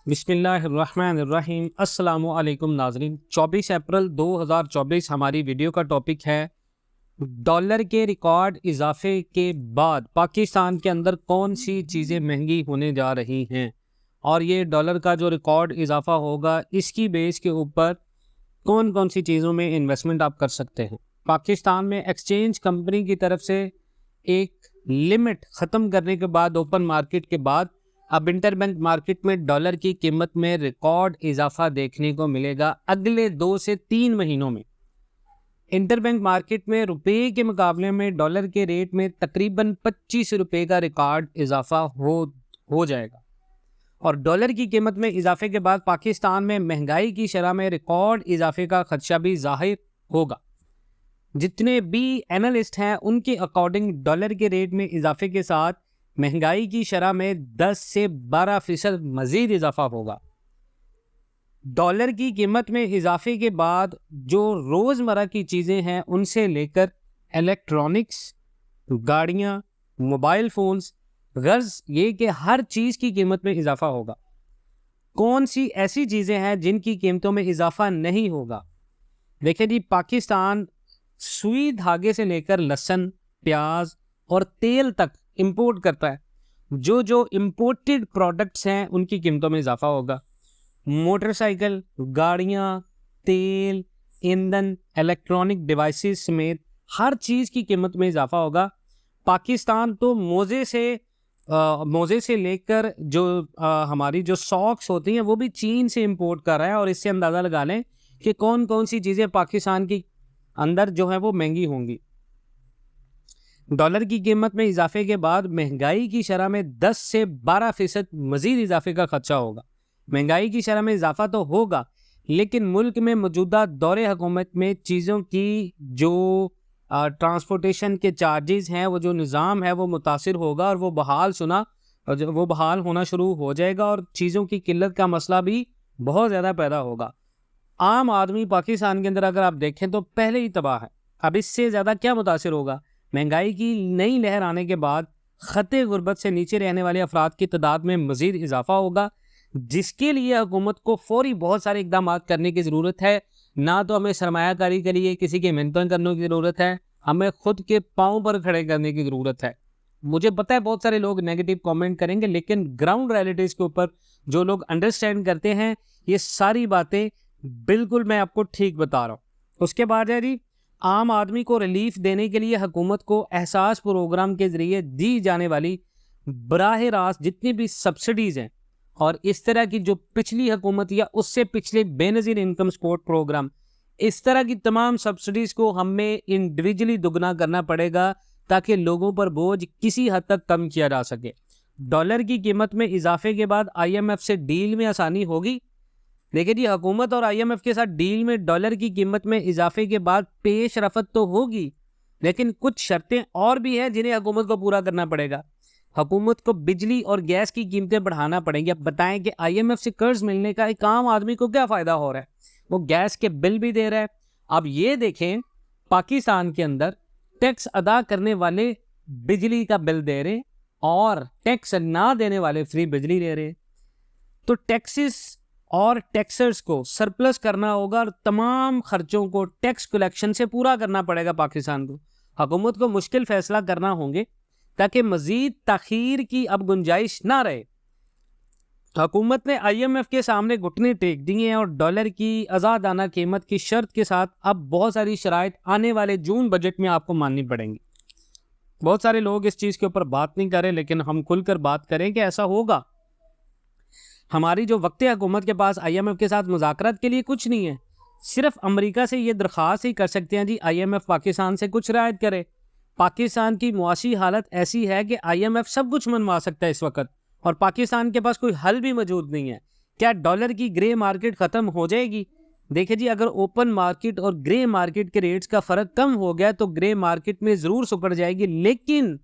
बिस्मिल्लाहिर्रहमानिर्रहीम। अस्सलामुअलैकुम नाज़रीन। 24 अप्रैल 2024 हमारी वीडियो का टॉपिक है डॉलर के रिकॉर्ड इजाफे के बाद पाकिस्तान के अंदर कौन सी चीज़ें महंगी होने जा रही हैं और ये डॉलर का जो रिकॉर्ड इजाफा होगा इसकी बेस के ऊपर कौन कौन सी चीज़ों में इन्वेस्टमेंट आप कर सकते हैं। पाकिस्तान में एक्सचेंज कंपनी की तरफ से एक लिमिट ख़त्म करने के बाद ओपन मार्केट के बाद अब इंटरबैंक मार्केट में डॉलर की कीमत में रिकॉर्ड इजाफा देखने को मिलेगा। अगले 2 से 3 महीनों में इंटरबैंक मार्केट में रुपए के मुकाबले में डॉलर के रेट में तकरीबन 25 रुपए का रिकॉर्ड इजाफा हो जाएगा और डॉलर की कीमत में इजाफे के बाद पाकिस्तान में महंगाई की शरह में रिकॉर्ड इजाफे का खदशा भी जाहिर होगा। जितने भी एनालिस्ट हैं उनके अकॉर्डिंग डॉलर के रेट में इजाफे के साथ महंगाई की शरह में 10 से 12% मजीद इजाफा होगा। डॉलर की कीमत में इजाफे के बाद जो रोज़मर्रा की चीज़ें हैं उनसे लेकर इलेक्ट्रॉनिक्स, गाड़ियाँ, मोबाइल फ़ोन्स, गर्ज ये कि हर चीज़ की कीमत में इजाफा होगा। कौन सी ऐसी चीज़ें हैं जिनकी कीमतों में इजाफा नहीं होगा? देखिए जी, पाकिस्तान सुई धागे से लेकर लहसुन, प्याज और तेल तक इंपोर्ट करता है। जो जो इंपोर्टेड प्रोडक्ट्स हैं उनकी कीमतों में इजाफा होगा। मोटरसाइकिल, गाड़ियाँ, तेल, ईंधन, इलेक्ट्रॉनिक डिवाइसेस समेत हर चीज़ की कीमत में इजाफा होगा। पाकिस्तान तो मोज़े से लेकर जो हमारी जो सॉक्स होती हैं वो भी चीन से इंपोर्ट कर रहा है और इससे अंदाज़ा लगा लें कि कौन कौन सी चीज़ें पाकिस्तान की अंदर जो है वो महंगी होंगी। डॉलर की कीमत में इजाफे के बाद महंगाई की शरह में 10 से 12% मजीद इजाफे का खदशा होगा। महंगाई की शरह में इजाफा तो होगा लेकिन मुल्क में मौजूदा दौरे हुकूमत में चीज़ों की जो ट्रांसपोर्टेशन के चार्जेस हैं, वो जो निज़ाम है वो मुतासिर होगा और वो बहाल होना शुरू हो जाएगा और चीज़ों की किल्लत का मसला भी बहुत ज़्यादा पैदा होगा। आम आदमी पाकिस्तान के अंदर अगर आप देखें तो पहले ही तबाह है, अब इससे ज़्यादा क्या मुतासिर होगा? महंगाई की नई लहर आने के बाद खते गुर्बत से नीचे रहने वाले अफराद की तादाद में मज़ीद इजाफा होगा, जिसके लिए हुकूमत को फौरी बहुत सारे इकदाम करने की ज़रूरत है। ना तो हमें सरमायाकारी के लिए किसी की मेहनत करने की ज़रूरत है, हमें खुद के पाँव पर खड़े करने की ज़रूरत है। मुझे पता है बहुत सारे लोग नेगेटिव कमेंट करेंगे, लेकिन ग्राउंड रियलिटीज़ के ऊपर जो लोग अंडरस्टैंड करते हैं ये सारी बातें बिल्कुल मैं आपको ठीक बता रहा हूँ। उसके बाद है जी, आम आदमी को रिलीफ देने के लिए हुकूमत को एहसास प्रोग्राम के ज़रिए दी जाने वाली बराह रास्त जितनी भी सब्सिडीज़ हैं और इस तरह की जो पिछली हुकूमत या उससे पिछले बेनज़ीर इनकम सपोर्ट प्रोग्राम, इस तरह की तमाम सब्सिडीज़ को हमें इंडिविजुअली दुगना करना पड़ेगा ताकि लोगों पर बोझ किसी हद तक कम किया जा सके। डॉलर की कीमत में इजाफे के बाद IMF से डील में आसानी होगी। देखिए जी, हुकूमत और IMF के साथ डील में डॉलर की कीमत में इजाफे के बाद पेश रफत तो होगी, लेकिन कुछ शर्तें और भी हैं जिन्हें हुकूमत को पूरा करना पड़ेगा। हुकूमत को बिजली और गैस की कीमतें बढ़ाना पड़ेंगी। अब बताएं कि IMF से कर्ज मिलने का एक आम आदमी को क्या फ़ायदा हो रहा है? वो गैस के बिल भी दे रहा है। अब ये देखें, पाकिस्तान के अंदर टैक्स अदा करने वाले बिजली का बिल दे रहे और टैक्स ना देने वाले फ्री बिजली दे रहे। तो टैक्सेस और टैक्सर्स को सरप्लस करना होगा और तमाम खर्चों को टैक्स कलेक्शन से पूरा करना पड़ेगा पाकिस्तान को। हुकूमत को मुश्किल फैसला करना होंगे ताकि मज़ीद ताख़ीर की अब गुंजाइश ना रहे। हुकूमत ने IMF के सामने घुटने टेक दिए हैं और डॉलर की आज़ादाना कीमत की शर्त के साथ अब बहुत सारी शराइत आने वाले जून बजट में आपको माननी पड़ेंगी। बहुत सारे लोग इस चीज़ के ऊपर बात नहीं करें, लेकिन हम खुलकर बात करें कि ऐसा होगा। हमारी जो वक्त हुकूमत के पास IMF के साथ मुज़ाकरात के लिए कुछ नहीं है, सिर्फ अमेरिका से ये दरख्वास्त ही कर सकते हैं जी IMF पाकिस्तान से कुछ रियायत करे। पाकिस्तान की मुआशी हालत ऐसी है कि IMF सब कुछ मनवा सकता है इस वक्त और पाकिस्तान के पास कोई हल भी मौजूद नहीं है। क्या डॉलर की ग्रे मार्केट ख़त्म हो जाएगी? देखिए जी, अगर ओपन मार्केट और ग्रे मार्केट के रेट्स का फ़र्क कम हो गया तो ग्रे मार्केट में ज़रूर सुकड़ जाएगी, लेकिन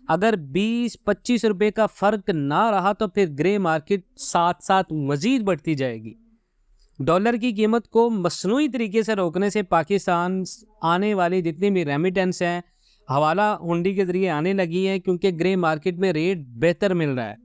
अगर 20-25 रुपए का फ़र्क ना रहा तो फिर ग्रे मार्केट साथ साथ मज़ीद बढ़ती जाएगी। डॉलर की कीमत को मसनूई तरीके से रोकने से पाकिस्तान आने वाली जितनी भी रेमिटेंस हैं हवाला हुंडी के ज़रिए आने लगी है, क्योंकि ग्रे मार्केट में रेट बेहतर मिल रहा है।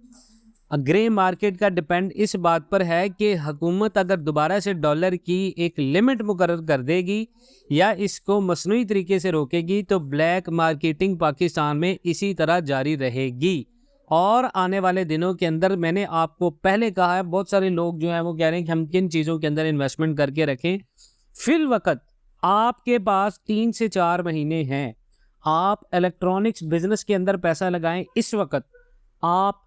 ग्रे मार्केट का डिपेंड इस बात पर है कि हुकूमत अगर दोबारा से डॉलर की एक लिमिट मुकर्रर कर देगी या इसको मसनूई तरीके से रोकेगी तो ब्लैक मार्केटिंग पाकिस्तान में इसी तरह जारी रहेगी। और आने वाले दिनों के अंदर मैंने आपको पहले कहा है, बहुत सारे लोग जो हैं वो कह रहे हैं कि हम किन चीज़ों के अंदर इन्वेस्टमेंट करके रखें। फिल वक्त आपके पास 3 से 4 महीने हैं, आप इलेक्ट्रॉनिक्स बिजनेस के अंदर पैसा लगाएं इस वक्त, आप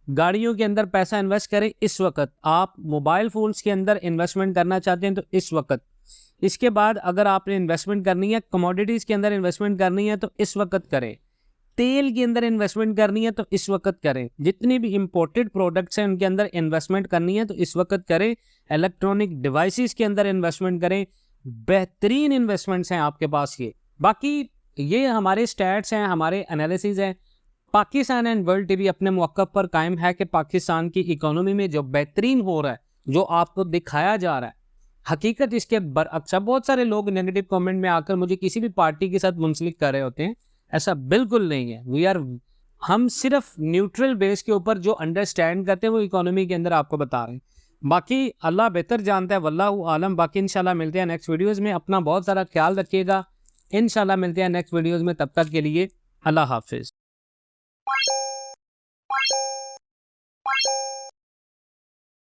गाड़ियों के अंदर पैसा इन्वेस्ट करें इस वक्त, आप मोबाइल फोन्स के अंदर इन्वेस्टमेंट करना चाहते हैं तो इस वक्त। इसके बाद अगर आपने इन्वेस्टमेंट करनी है, कमोडिटीज़ के अंदर इन्वेस्टमेंट करनी है तो इस वक्त करें, तेल के अंदर इन्वेस्टमेंट करनी है तो इस वक्त करें, जितने भी इंपोर्टेड प्रोडक्ट्स हैं उनके अंदर इन्वेस्टमेंट करनी है तो इस वक्त करें, इलेक्ट्रॉनिक डिवाइसेस के अंदर इन्वेस्टमेंट करें। बेहतरीन इन्वेस्टमेंट्स हैं आपके पास ये। बाकी ये हमारे स्टैट्स हैं, हमारे एनालिसिस हैं। पाकिस्तान एंड वर्ल्ड टीवी अपने मौक़िफ़ पर कायम है कि पाकिस्तान की इकोनॉमी में जो बेहतरीन हो रहा है, जो आपको दिखाया जा रहा है, हकीकत इसके बरअक्स। बहुत सारे लोग नेगेटिव कमेंट में आकर मुझे किसी भी पार्टी के साथ मुंसलिक कर रहे होते हैं, ऐसा बिल्कुल नहीं है। हम सिर्फ न्यूट्रल बेस के ऊपर जो अंडरस्टैंड करते हैं वो इकोनॉमी के अंदर आपको बता रहे हैं। बाकी अल्लाह बेहतर जानता है, वल्लाहु आलम। बाकी इंशाल्लाह मिलते हैं नेक्स्ट वीडियोज़ में। अपना बहुत सारा ख्याल रखिएगा। इंशाल्लाह मिलते हैं नेक्स्ट वीडियोज़ में। तब तक के लिए अल्लाह हाफिज़।